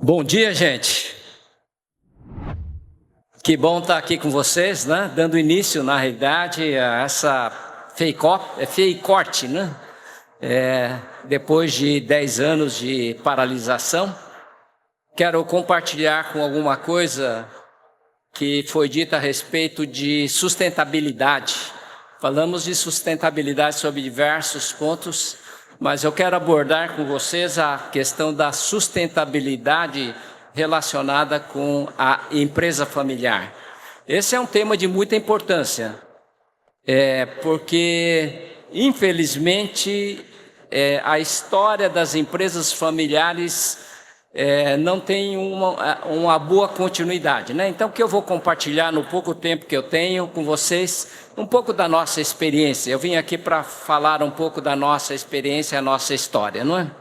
Bom dia, gente. Que bom estar aqui com vocês, né? Dando início, na realidade, a essa FEICORT, né? Depois de 10 anos de paralisação, quero compartilhar com alguma coisa que foi dita a respeito de sustentabilidade. Falamos de sustentabilidade sobre diversos pontos, mas eu quero abordar com vocês a questão da sustentabilidade relacionada com a empresa familiar. Esse é um tema de muita importância, porque, infelizmente, a história das empresas familiares não tem uma boa continuidade, né? Então, o que eu vou compartilhar no pouco tempo que eu tenho com vocês, um pouco da nossa experiência. Eu vim aqui para falar um pouco da nossa experiência, a nossa história, não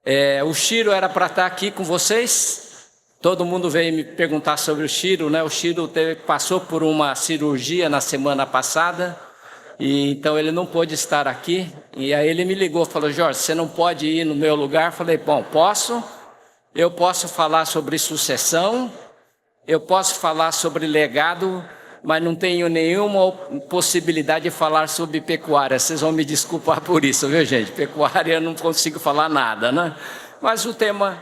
é? O Chiro era para estar aqui com vocês. Todo mundo veio me perguntar sobre o Chiro, né? O Chiro passou por uma cirurgia na semana passada, e então ele não pôde estar aqui. E aí ele me ligou, falou: Jorge, você não pode ir no meu lugar? Falei: bom, posso. Eu posso falar sobre sucessão, eu posso falar sobre legado, mas não tenho nenhuma possibilidade de falar sobre pecuária. Vocês vão me desculpar por isso, viu, gente? Pecuária eu não consigo falar nada, né? Mas o tema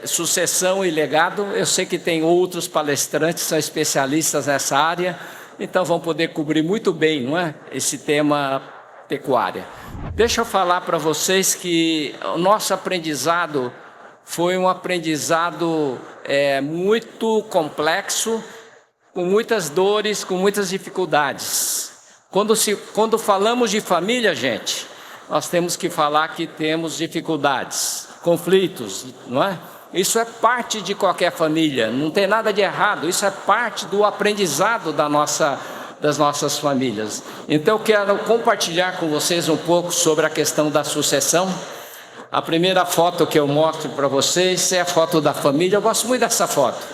sucessão e legado, eu sei que tem outros palestrantes que são especialistas nessa área, então vão poder cobrir muito bem, não é? Esse tema pecuária. Deixa eu falar para vocês que o nosso aprendizado foi um aprendizado muito complexo, com muitas dores, com muitas dificuldades. Quando falamos de família, gente, nós temos que falar que temos dificuldades, conflitos, não é? Isso é parte de qualquer família, não tem nada de errado, isso é parte do aprendizado das nossas famílias. Então eu quero compartilhar com vocês um pouco sobre a questão da sucessão. A primeira foto que eu mostro para vocês é a foto da família. Eu gosto muito dessa foto.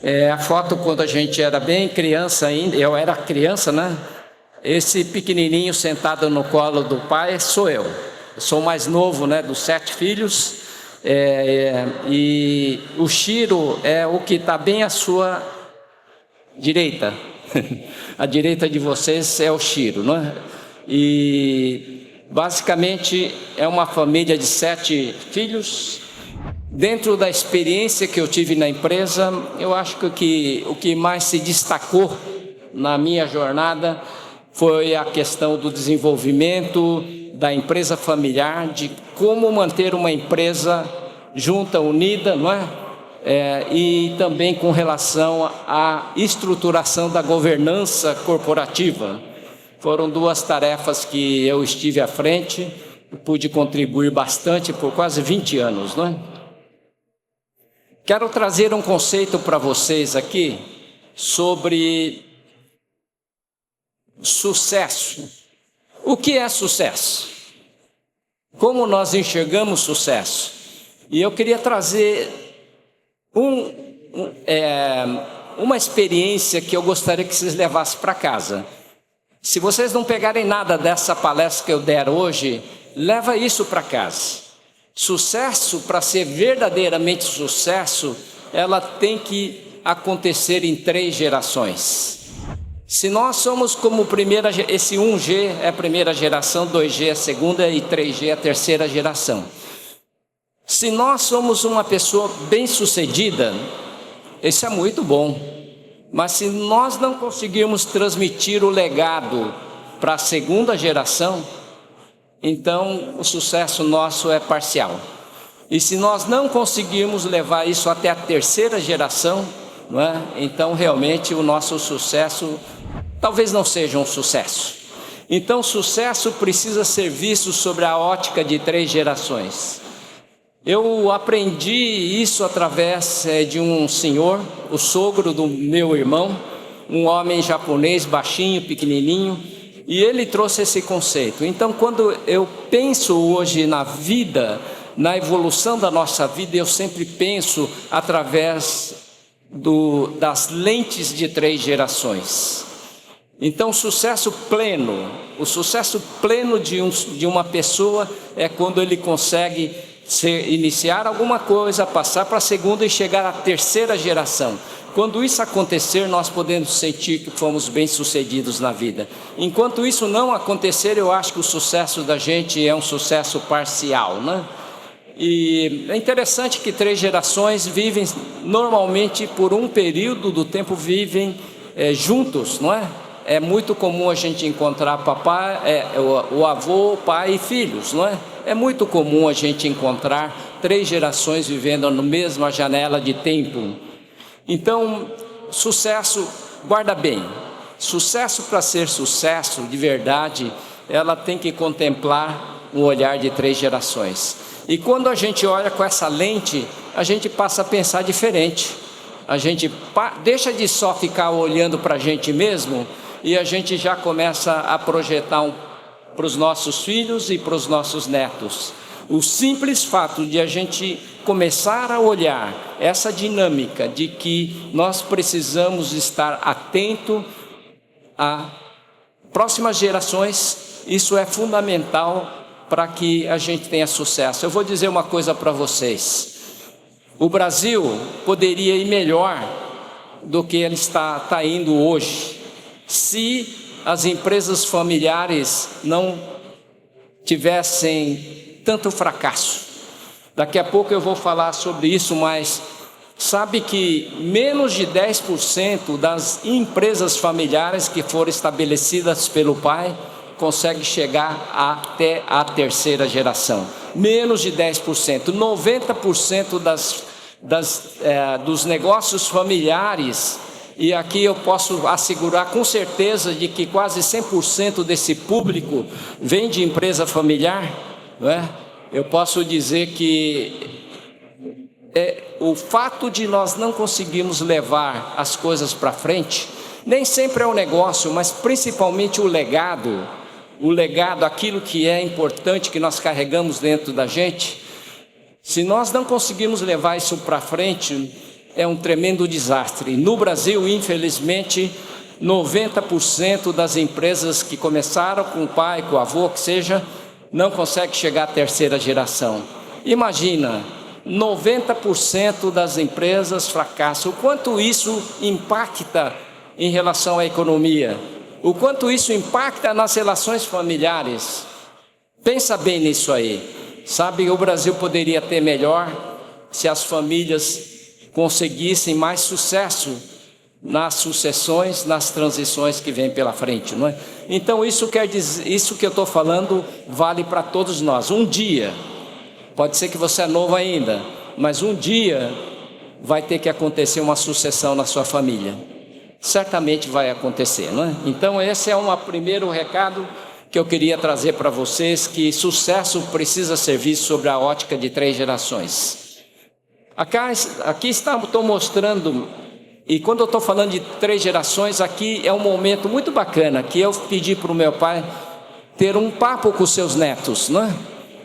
É a foto quando a gente era bem criança ainda, eu era criança, né? Esse pequenininho sentado no colo do pai sou eu. Eu sou o mais novo, né, dos 7 filhos. E o Chiro é o que está bem à sua direita. A direita de vocês é o Chiro, não é? E basicamente é uma família de 7 filhos. Dentro da experiência que eu tive na empresa, eu acho que o que mais se destacou na minha jornada foi a questão do desenvolvimento da empresa familiar, de como manter uma empresa junta, unida, não é? E também com relação à estruturação da governança corporativa. Foram 2 tarefas que eu estive à frente e pude contribuir bastante por quase 20 anos, não é? Quero trazer um conceito para vocês aqui sobre sucesso. O que é sucesso? Como nós enxergamos sucesso? E eu queria trazer uma experiência que eu gostaria que vocês levassem para casa. Se vocês não pegarem nada dessa palestra que eu der hoje, leva isso para casa. Sucesso, para ser verdadeiramente sucesso, ela tem que acontecer em 3 gerações. Se nós somos como esse 1G é a primeira geração, 2G é a segunda e 3G é a terceira geração. Se nós somos uma pessoa bem-sucedida, isso é muito bom. Mas se nós não conseguirmos transmitir o legado para a segunda geração, então o sucesso nosso é parcial. E se nós não conseguirmos levar isso até a terceira geração, não é? Então realmente o nosso sucesso talvez não seja um sucesso. Então o sucesso precisa ser visto sobre a ótica de 3 gerações. Eu aprendi isso através de um senhor, o sogro do meu irmão, um homem japonês, baixinho, pequenininho, e ele trouxe esse conceito. Então, quando eu penso hoje na vida, na evolução da nossa vida, eu sempre penso através das lentes de 3 gerações. Então, o sucesso pleno de uma pessoa é quando ele consegue iniciar alguma coisa, passar para a segunda e chegar à terceira geração. Quando isso acontecer, nós podemos sentir que fomos bem-sucedidos na vida. Enquanto isso não acontecer, eu acho que o sucesso da gente é um sucesso parcial, né? E é interessante que 3 gerações vivem, normalmente por um período do tempo, vivem juntos, não é? É muito comum a gente encontrar papai, o avô, pai e filhos, não é? É muito comum a gente encontrar 3 gerações vivendo na mesma janela de tempo. Então, sucesso, guarda bem, sucesso, para ser sucesso de verdade, ela tem que contemplar um olhar de 3 gerações. E quando a gente olha com essa lente, a gente passa a pensar diferente. A gente deixa de só ficar olhando para a gente mesmo, e a gente já começa a projetar para os nossos filhos e para os nossos netos. O simples fato de a gente começar a olhar essa dinâmica de que nós precisamos estar atento a próximas gerações, isso é fundamental para que a gente tenha sucesso. Eu vou dizer uma coisa para vocês: o Brasil poderia ir melhor do que ele está indo hoje, se as empresas familiares não tivessem tanto fracasso. Daqui a pouco eu vou falar sobre isso, mas sabe que menos de 10% das empresas familiares que foram estabelecidas pelo pai consegue chegar até a terceira geração. Menos de 10%. 90% dos negócios familiares, e aqui eu posso assegurar com certeza de que quase 100% desse público vem de empresa familiar, não é? Eu posso dizer que o fato de nós não conseguirmos levar as coisas para frente, nem sempre é o negócio, mas principalmente o legado, aquilo que é importante que nós carregamos dentro da gente. Se nós não conseguirmos levar isso para frente, é um tremendo desastre. No Brasil, infelizmente, 90% das empresas que começaram com o pai, com o avô, que seja, não consegue chegar à terceira geração. Imagina, 90% das empresas fracassam. O quanto isso impacta em relação à economia? O quanto isso impacta nas relações familiares? Pensa bem nisso aí. Sabe, o Brasil poderia ter melhor se as famílias conseguissem mais sucesso nas sucessões, nas transições que vêm pela frente, não é? Então isso quer dizer, isso que eu estou falando vale para todos nós. Um dia, pode ser que você é novo ainda, mas um dia vai ter que acontecer uma sucessão na sua família. Certamente vai acontecer, não é? Então esse é um primeiro recado que eu queria trazer para vocês, que sucesso precisa ser visto sobre a ótica de 3 gerações. Aqui estou mostrando, e quando eu estou falando de 3 gerações, aqui é um momento muito bacana, que eu pedi para o meu pai ter um papo com os seus netos, não é?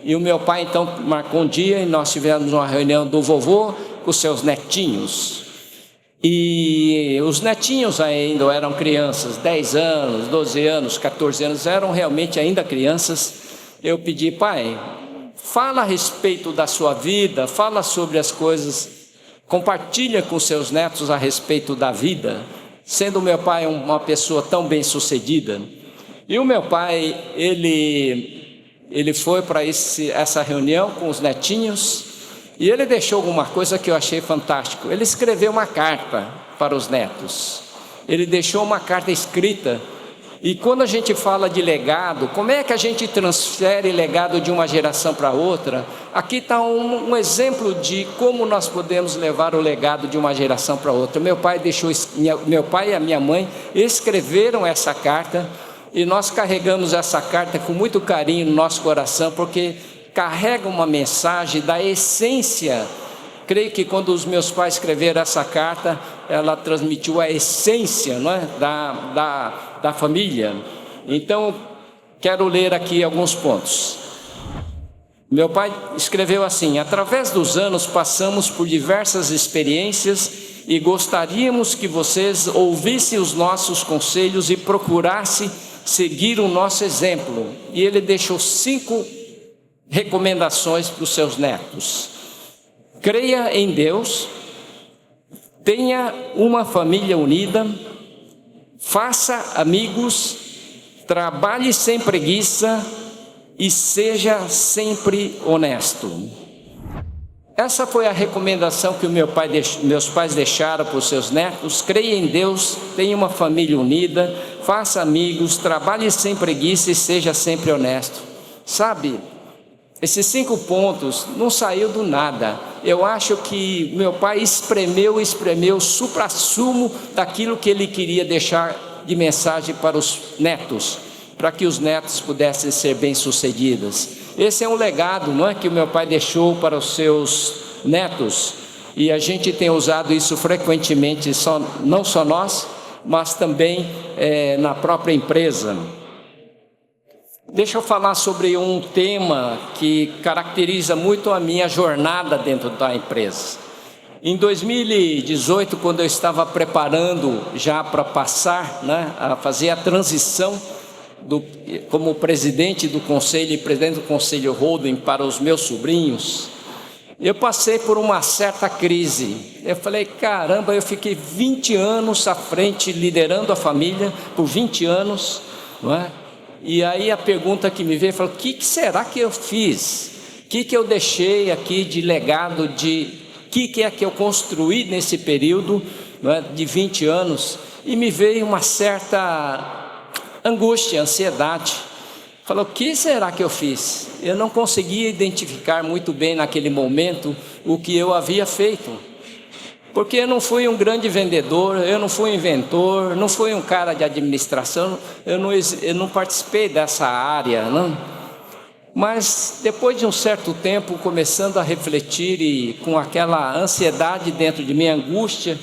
E o meu pai então marcou um dia e nós tivemos uma reunião do vovô com os seus netinhos. E os netinhos ainda eram crianças, 10 anos, 12 anos, 14 anos, eram realmente ainda crianças. Eu pedi: pai, fala a respeito da sua vida, fala sobre as coisas, compartilha com seus netos a respeito da vida, sendo meu pai uma pessoa tão bem sucedida. E o meu pai, ele foi para essa reunião com os netinhos, e ele deixou alguma coisa que eu achei fantástico. Ele escreveu uma carta para os netos, ele deixou uma carta escrita. E quando a gente fala de legado, como é que a gente transfere legado de uma geração para outra? Aqui está um exemplo de como nós podemos levar o legado de uma geração para outra. Meu pai e a minha mãe escreveram essa carta, e nós carregamos essa carta com muito carinho no nosso coração, porque carrega uma mensagem da essência. Creio que quando os meus pais escreveram essa carta, ela transmitiu a essência, não é? da família. Então, quero ler aqui alguns pontos. Meu pai escreveu assim: através dos anos passamos por diversas experiências e gostaríamos que vocês ouvissem os nossos conselhos e procurassem seguir o nosso exemplo. E ele deixou 5 recomendações para os seus netos. Creia em Deus, tenha uma família unida, faça amigos, trabalhe sem preguiça e seja sempre honesto. Essa foi a recomendação que meus pais deixaram para os seus netos. Creia em Deus, tenha uma família unida, faça amigos, trabalhe sem preguiça e seja sempre honesto. Sabe, esses 5 pontos não saiu do nada. Eu acho que meu pai espremeu o suprassumo daquilo que ele queria deixar de mensagem para os netos, para que os netos pudessem ser bem-sucedidos. Esse é um legado, não é, que o meu pai deixou para os seus netos, e a gente tem usado isso frequentemente, não só nós, mas também na própria empresa. Deixa eu falar sobre um tema que caracteriza muito a minha jornada dentro da empresa. Em 2018, quando eu estava preparando já para passar, a fazer a transição como presidente do conselho e presidente do conselho holding para os meus sobrinhos, eu passei por uma certa crise. Eu falei, caramba, eu fiquei 20 anos à frente, liderando a família por 20 anos, não é? E aí a pergunta que me veio, falou, o que será que eu fiz? O que eu deixei aqui de legado, o que é que eu construí nesse período, não é, de 20 anos? E me veio uma certa angústia, ansiedade. Falou, o que será que eu fiz? Eu não conseguia identificar muito bem naquele momento o que eu havia feito, porque eu não fui um grande vendedor, eu não fui um inventor, não fui um cara de administração, eu não participei dessa área, não. Mas depois de um certo tempo, começando a refletir e com aquela ansiedade dentro de mim, angústia,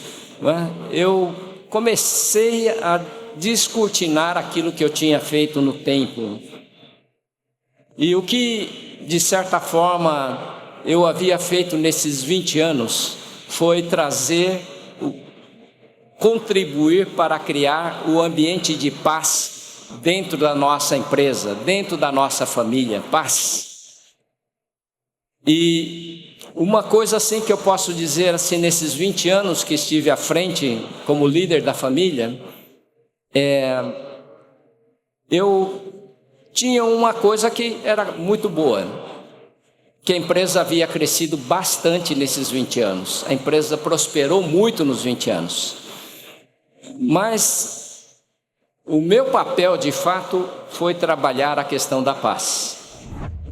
eu comecei a descortinar aquilo que eu tinha feito no tempo. E o que, de certa forma, eu havia feito nesses 20 anos foi contribuir para criar o ambiente de paz dentro da nossa empresa, dentro da nossa família, paz. E uma coisa assim que eu posso dizer assim, nesses 20 anos que estive à frente como líder da família, eu tinha uma coisa que era muito boa, que a empresa havia crescido bastante nesses 20 anos, a empresa prosperou muito nos 20 anos, mas o meu papel de fato foi trabalhar a questão da paz.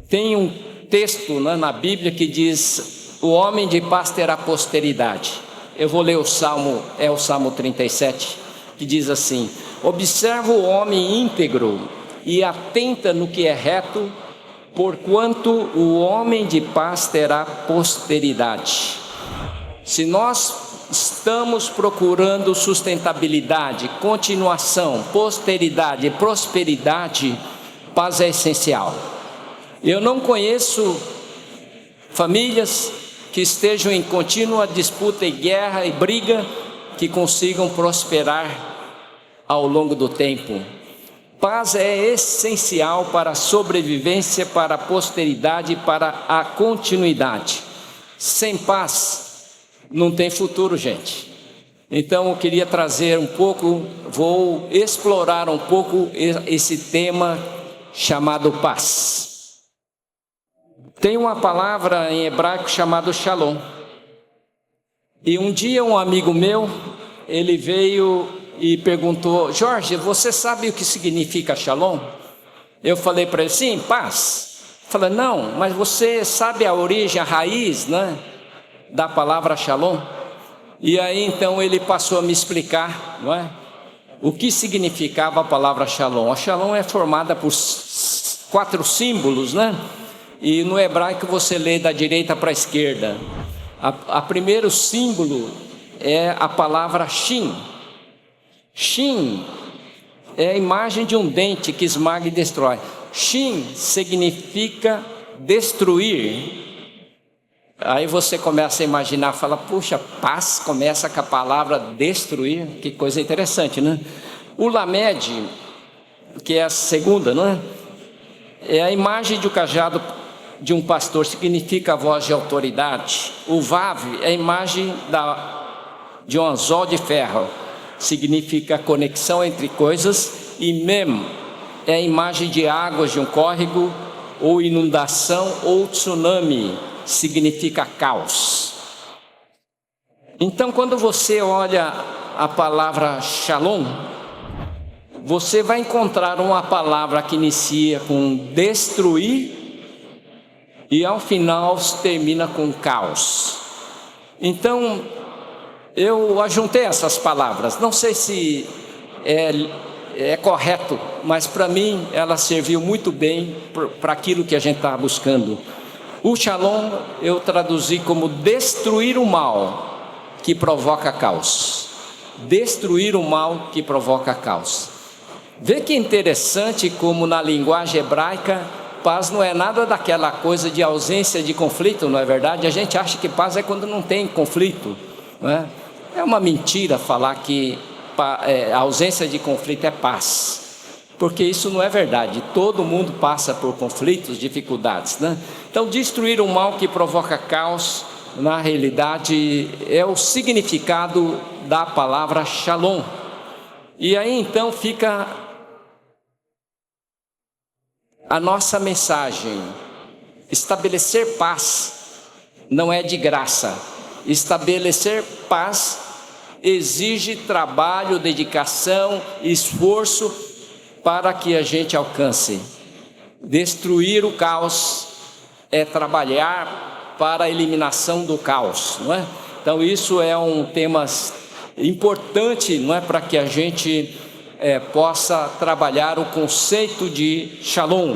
Tem um texto na Bíblia que diz, o homem de paz terá posteridade. Eu vou ler o Salmo 37, que diz assim, observa o homem íntegro e atenta no que é reto, porquanto o homem de paz terá posteridade. Se nós estamos procurando sustentabilidade, continuação, posteridade, prosperidade, paz é essencial. Eu não conheço famílias que estejam em contínua disputa e guerra e briga que consigam prosperar ao longo do tempo. Paz é essencial para a sobrevivência, para a posteridade, para a continuidade. Sem paz, não tem futuro, gente. Então eu queria trazer um pouco, vou explorar um pouco esse tema chamado paz. Tem uma palavra em hebraico chamada shalom. E um dia um amigo meu, ele veio e perguntou, Jorge, você sabe o que significa shalom? Eu falei para ele, sim, paz. Ele falou, não, mas você sabe a origem, a raiz, da palavra shalom? E aí então ele passou a me explicar, o que significava a palavra shalom. A shalom é formada por 4 símbolos, e no hebraico você lê da direita para a esquerda. A primeiro símbolo é a palavra shin. Shin é a imagem de um dente que esmaga e destrói. Shin significa destruir. Aí você começa a imaginar, fala, puxa, paz começa com a palavra destruir, que coisa interessante, O lamed, que é a segunda, é a imagem de um cajado de um pastor significa voz de autoridade. O Vav é a imagem de um anzol de ferro, significa conexão entre coisas. E Mem é a imagem de águas de um córrego, ou inundação, ou tsunami, significa caos. Então, quando você olha a palavra Shalom, você vai encontrar uma palavra que inicia com destruir e ao final termina com caos. Então, eu ajuntei essas palavras, não sei se é correto, mas para mim ela serviu muito bem para aquilo que a gente estava buscando. O Shalom eu traduzi como destruir o mal que provoca caos. Destruir o mal que provoca caos. Vê que interessante como na linguagem hebraica, paz não é nada daquela coisa de ausência de conflito, não é verdade? A gente acha que paz é quando não tem conflito, não é? É uma mentira falar que a ausência de conflito é paz, porque isso não é verdade. Todo mundo passa por conflitos, dificuldades, né? Então, destruir o mal que provoca caos, na realidade, é o significado da palavra Shalom. E aí então fica a nossa mensagem: estabelecer paz não é de graça. Estabelecer paz exige trabalho, dedicação, esforço para que a gente alcance. Destruir o caos é trabalhar para a eliminação do caos, não é? Então isso é um tema importante, não é, para que a gente possa trabalhar o conceito de Shalom.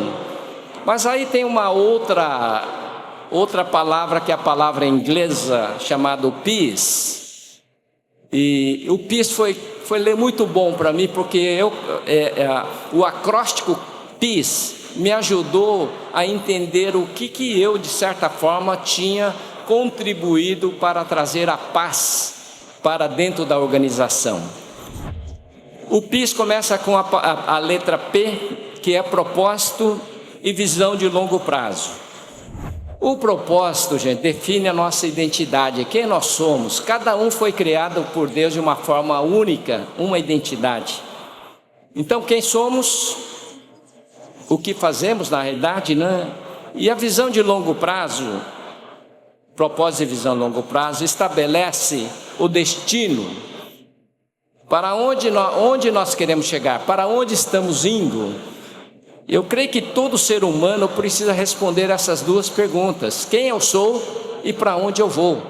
Mas aí tem uma outra palavra, que é a palavra inglesa chamada peace. E o peace foi muito bom para mim, porque o acróstico peace me ajudou a entender o que eu, de certa forma, tinha contribuído para trazer a paz para dentro da organização. O PIS começa com a letra P, que é propósito e visão de longo prazo. O propósito, gente, define a nossa identidade, quem nós somos. Cada um foi criado por Deus de uma forma única, uma identidade. Então, quem somos, o que fazemos na realidade, né? E a visão de longo prazo, propósito e visão de longo prazo, estabelece o destino, para onde nós queremos chegar, para onde estamos indo. Eu creio que todo ser humano precisa responder essas duas perguntas: quem eu sou e para onde eu vou,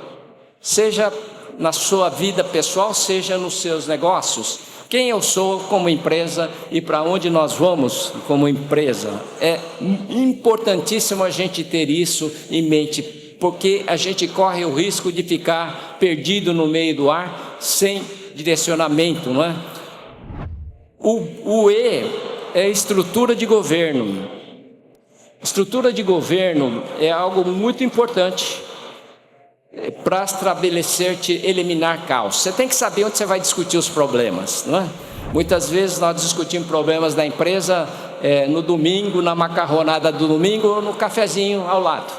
seja na sua vida pessoal, seja nos seus negócios. Quem eu sou como empresa e para onde nós vamos como empresa. É importantíssimo a gente ter isso em mente, porque a gente corre o risco de ficar perdido no meio do ar, sem direcionamento, não é? O E é estrutura de governo. Estrutura de governo é algo muito importante para estabelecer-te, eliminar caos. Você tem que saber onde você vai discutir os problemas, não é? Muitas vezes nós discutimos problemas da empresa no domingo, na macarronada do domingo, ou no cafezinho ao lado.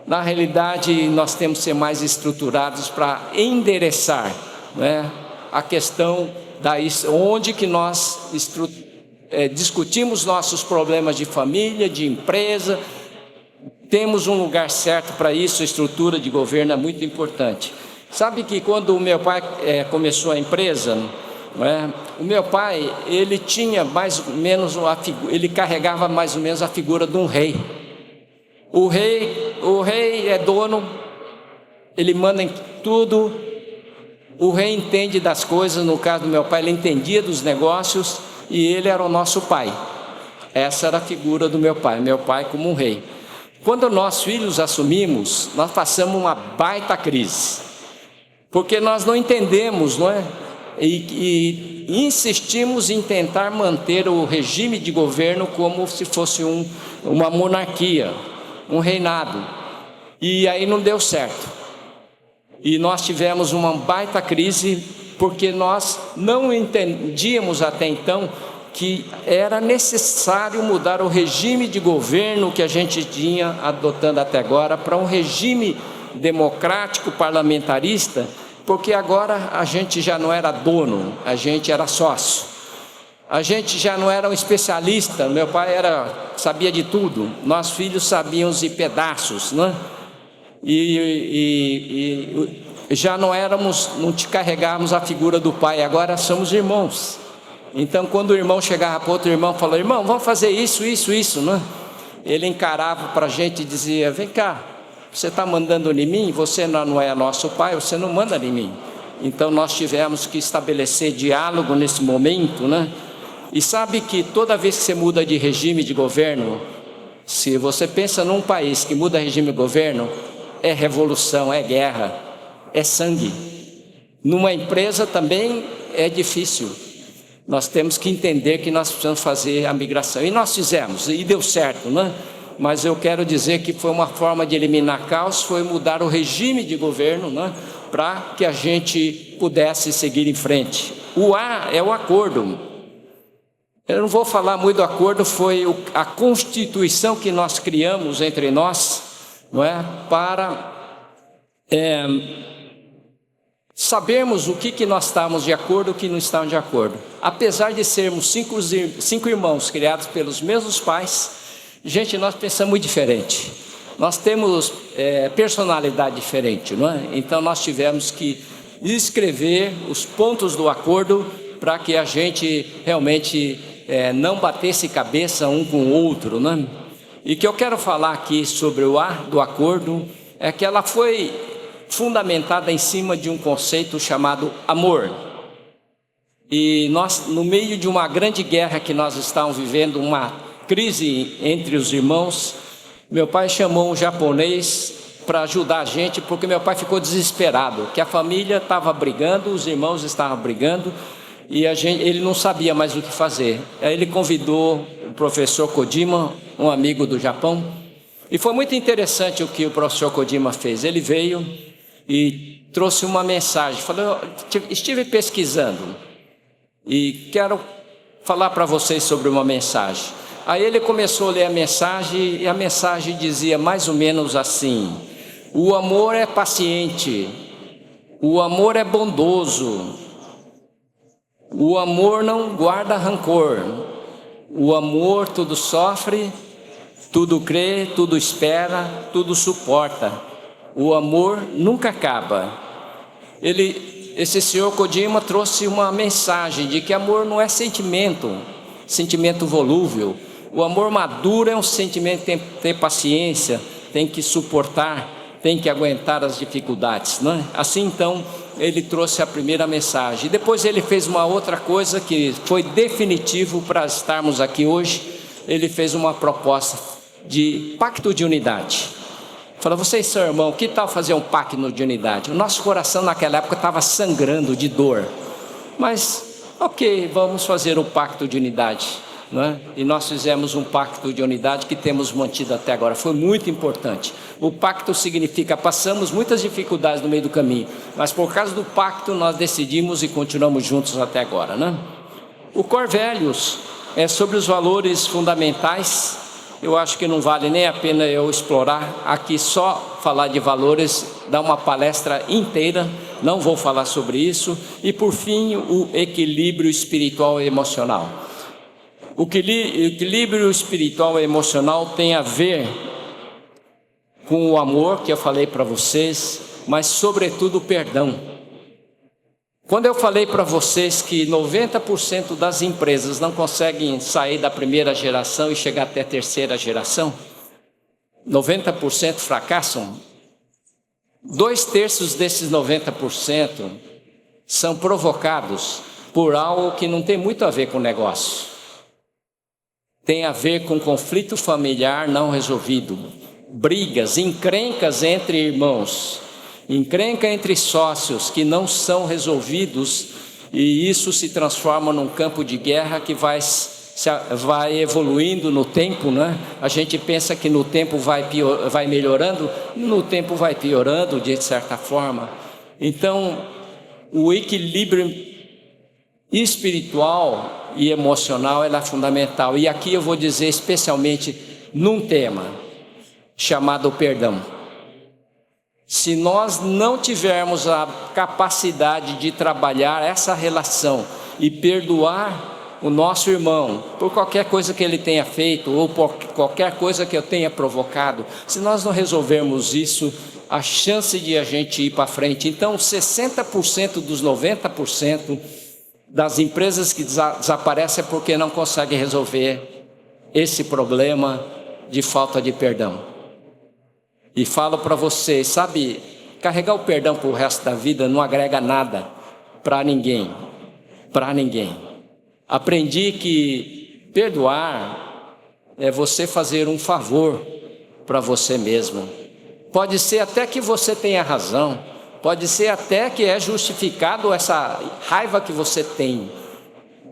Na realidade, nós temos que ser mais estruturados para endereçar, né, a questão onde que nós discutimos nossos problemas de família, de empresa. Temos um lugar certo para isso. A estrutura de governo é muito importante. Sabe que quando o meu pai começou a empresa, o meu pai, ele tinha mais ou menos ele carregava mais ou menos a figura de um rei. O rei é dono, ele manda em tudo. O rei entende das coisas. No caso do meu pai, ele entendia dos negócios e ele era o nosso pai. Essa era a figura do meu pai como um rei. Quando nós filhos assumimos, nós passamos uma baita crise, porque nós não entendemos, não é? E insistimos em tentar manter o regime de governo como se fosse uma monarquia, um reinado, e aí não deu certo, e nós tivemos uma baita crise, porque nós não entendíamos até então que era necessário mudar o regime de governo que a gente tinha adotando até agora para um regime democrático, parlamentarista, porque agora a gente já não era dono, a gente era sócio. A gente já não era um especialista, meu pai sabia de tudo, nós filhos sabíamos de pedaços, né? E já não te carregávamos a figura do pai, agora somos irmãos. Então, quando o irmão chegava para outro irmão e falava: irmão, vamos fazer isso, né? Ele encarava para a gente e dizia: vem cá, você está mandando em mim? Você não é nosso pai, você não manda em mim. Então, nós tivemos que estabelecer diálogo nesse momento, né? E sabe que toda vez que você muda de regime de governo, se você pensa num país que muda regime de governo, é revolução, é guerra, é sangue. Numa empresa também é difícil. Nós temos que entender que nós precisamos fazer a migração. E nós fizemos, e deu certo, né? Mas eu quero dizer que foi uma forma de eliminar caos, foi mudar o regime de governo, né? Para que a gente pudesse seguir em frente. O A é o acordo. Eu não vou falar muito do acordo, foi a constituição que nós criamos entre nós, não é? Para sabermos o que nós estávamos de acordo e o que não estávamos de acordo. Apesar de sermos cinco irmãos criados pelos mesmos pais, gente, nós pensamos muito diferente. Nós temos personalidade diferente, não é? Então nós tivemos que escrever os pontos do acordo para que a gente realmente não batesse cabeça um com o outro, não é? E que eu quero falar aqui sobre o A do acordo é que ela foi fundamentada em cima de um conceito chamado amor. E nós, no meio de uma grande guerra que nós estávamos vivendo, uma crise entre os irmãos, meu pai chamou um japonês para ajudar a gente, porque meu pai ficou desesperado, que a família estava brigando, os irmãos estavam brigando, e ele não sabia mais o que fazer. Aí ele convidou o professor Kojima, um amigo do Japão, e foi muito interessante o que o professor Kojima fez. Ele veio e trouxe uma mensagem, falou: estive pesquisando e quero falar para vocês sobre uma mensagem. Aí ele começou a ler a mensagem, e a mensagem dizia mais ou menos assim: o amor é paciente, o amor é bondoso, o amor não guarda rancor, o amor tudo sofre, tudo crê, tudo espera, tudo suporta. O amor nunca acaba. Esse senhor Kojima trouxe uma mensagem de que amor não é sentimento volúvel. O amor maduro é um sentimento que tem que ter paciência, tem que suportar, tem que aguentar as dificuldades, não é? Assim, então, ele trouxe a primeira mensagem. Depois ele fez uma outra coisa que foi definitivo para estarmos aqui hoje. Ele fez uma proposta de pacto de unidade. Falou: vocês são irmãos, que tal fazer um pacto de unidade? O nosso coração naquela época estava sangrando de dor, mas ok, vamos fazer um pacto de unidade, não é? E nós fizemos um pacto de unidade que temos mantido até agora. Foi muito importante. O pacto significa, passamos muitas dificuldades no meio do caminho, mas por causa do pacto nós decidimos e continuamos juntos até agora, né? O Core Values é sobre os valores fundamentais. Eu acho que não vale nem a pena eu explorar aqui, só falar de valores, dar uma palestra inteira, não vou falar sobre isso. E por fim, o equilíbrio espiritual e emocional. O equilíbrio espiritual e emocional tem a ver com o amor, que eu falei para vocês, mas sobretudo o perdão. Quando eu falei para vocês que 90% das empresas não conseguem sair da primeira geração e chegar até a terceira geração, 90% fracassam, 2/3 desses 90% são provocados por algo que não tem muito a ver com o negócio. Tem a ver com conflito familiar não resolvido, brigas, encrencas entre irmãos, encrenca entre sócios que não são resolvidos, e isso se transforma num campo de guerra que vai evoluindo no tempo, né? A gente pensa que no tempo vai melhorando, no tempo vai piorando de certa forma. Então, o equilíbrio espiritual e emocional, ela é fundamental. E aqui eu vou dizer especialmente num tema chamado perdão. Se nós não tivermos a capacidade de trabalhar essa relação e perdoar o nosso irmão por qualquer coisa que ele tenha feito ou por qualquer coisa que eu tenha provocado, se nós não resolvermos isso, a chance de a gente ir para frente. Então, 60% dos 90% das empresas que desaparecem é porque não conseguem resolver esse problema de falta de perdão. E falo para vocês, sabe, carregar o perdão para o resto da vida não agrega nada para ninguém, Aprendi que perdoar é você fazer um favor para você mesmo. Pode ser até que você tenha razão, pode ser até que é justificado essa raiva que você tem,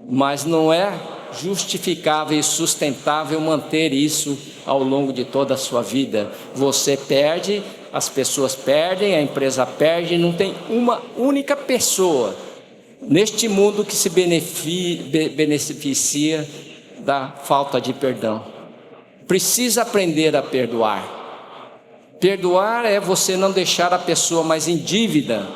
mas não é justificável e sustentável manter isso ao longo de toda a sua vida. Você perde, as pessoas perdem, a empresa perde, não tem uma única pessoa neste mundo que se beneficia da falta de perdão. Precisa aprender a perdoar. Perdoar é você não deixar a pessoa mais em dívida,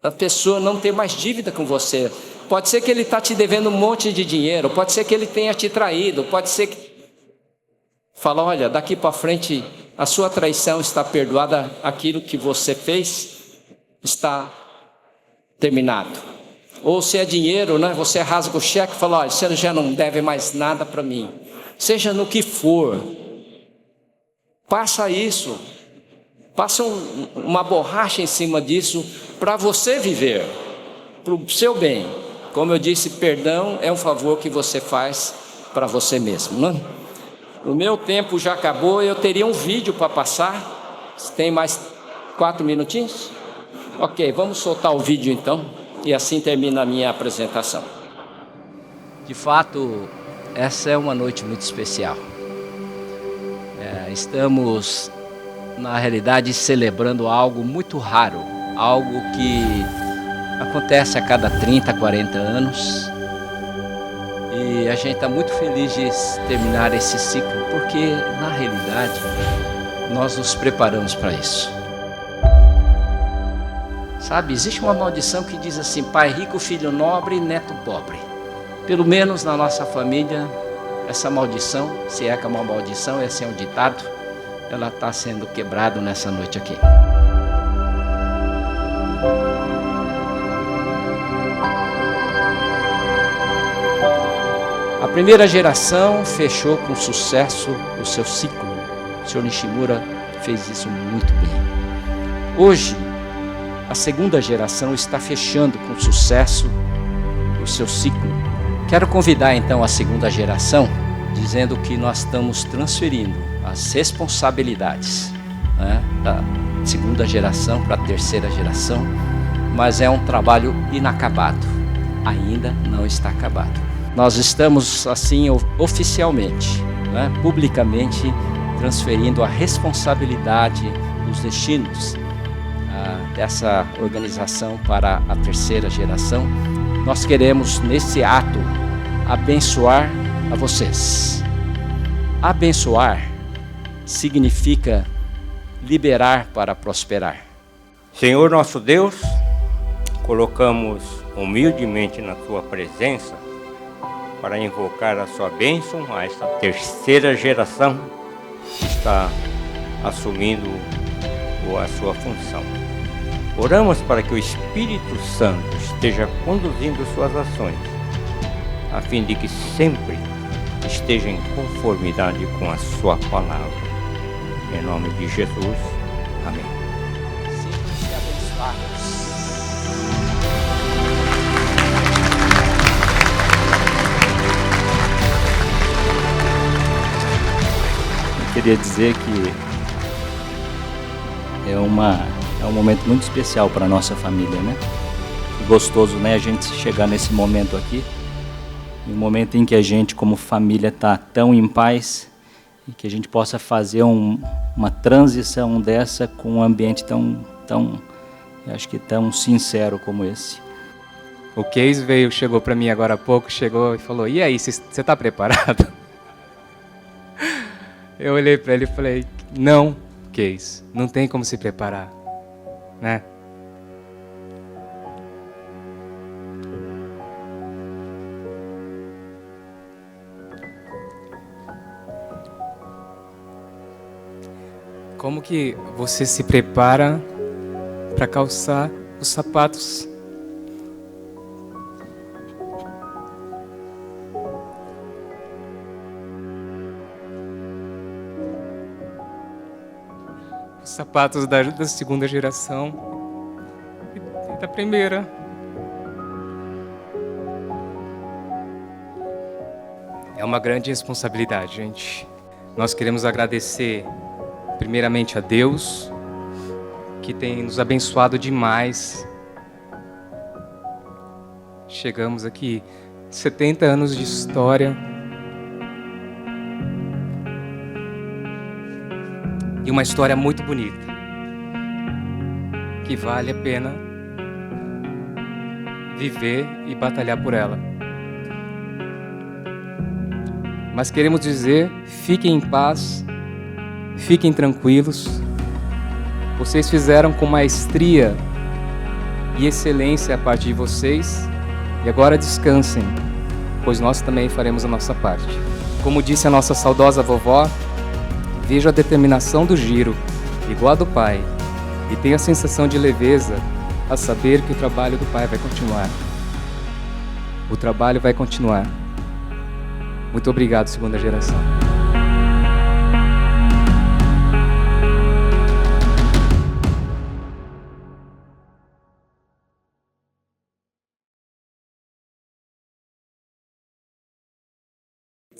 a pessoa não ter mais dívida com você. Pode ser que ele está te devendo um monte de dinheiro, pode ser que ele tenha te traído, pode ser que... Fala, olha, daqui para frente a sua traição está perdoada, aquilo que você fez está terminado. Ou se é dinheiro, né? Você rasga o cheque e fala, olha, você já não deve mais nada para mim. Seja no que for, passa isso, passa uma borracha em cima disso para você viver, para o seu bem. Como eu disse, perdão é um favor que você faz para você mesmo, né? O meu tempo já acabou, eu teria um vídeo para passar. Tem mais 4 minutinhos? Ok, vamos soltar o vídeo então, e assim termina a minha apresentação. De fato, essa é uma noite muito especial. Estamos, na realidade, celebrando algo muito raro, algo que acontece a cada 30, 40 anos. E a gente está muito feliz de terminar esse ciclo, porque, na realidade, nós nos preparamos para isso. Sabe, existe uma maldição que diz assim, pai rico, filho nobre, neto pobre. Pelo menos na nossa família, essa maldição, se é que é uma maldição, esse é um ditado, ela está sendo quebrada nessa noite aqui. A primeira geração fechou com sucesso o seu ciclo. O Sr. Nishimura fez isso muito bem. Hoje, a segunda geração está fechando com sucesso o seu ciclo. Quero convidar então a segunda geração, dizendo que nós estamos transferindo as responsabilidades, né, da segunda geração para a terceira geração, mas é um trabalho inacabado, ainda não está acabado. Nós estamos assim oficialmente, né, publicamente, transferindo a responsabilidade dos destinos dessa organização para a terceira geração. Nós queremos, nesse ato, abençoar a vocês. Abençoar significa liberar para prosperar. Senhor nosso Deus, colocamos humildemente na Sua presença para invocar a Sua bênção a esta terceira geração que está assumindo a sua função. Oramos para que o Espírito Santo esteja conduzindo suas ações, a fim de que sempre esteja em conformidade com a sua palavra. Em nome de Jesus. Amém. Sintam-se abençoados. Eu queria dizer que é um momento muito especial para a nossa família, né? Gostoso, né? A gente chegar nesse momento aqui, um momento em que a gente, como família, está tão em paz e que a gente possa fazer uma transição dessa com um ambiente tão, acho que tão sincero como esse. O Case chegou para mim agora há pouco, chegou e falou: e aí, você está preparado? Eu olhei para ele e falei: não, Case, não tem como se preparar, né? Como que você se prepara para calçar os sapatos? Os sapatos da segunda geração e da primeira. É uma grande responsabilidade, gente. Nós queremos agradecer primeiramente a Deus, que tem nos abençoado demais. Chegamos aqui, 70 anos de história. E uma história muito bonita, que vale a pena viver e batalhar por ela. Mas queremos dizer, fiquem em paz, fiquem tranquilos. Vocês fizeram com maestria e excelência a parte de vocês, e agora descansem, pois nós também faremos a nossa parte. Como disse a nossa saudosa vovó, vejo a determinação do Giro, igual a do pai, e tenho a sensação de leveza a saber que o trabalho do pai vai continuar. O trabalho vai continuar. Muito obrigado, segunda geração.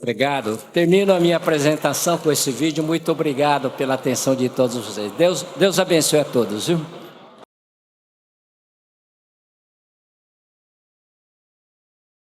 Obrigado. Termino a minha apresentação com esse vídeo. Muito obrigado pela atenção de todos vocês. Deus abençoe a todos, viu?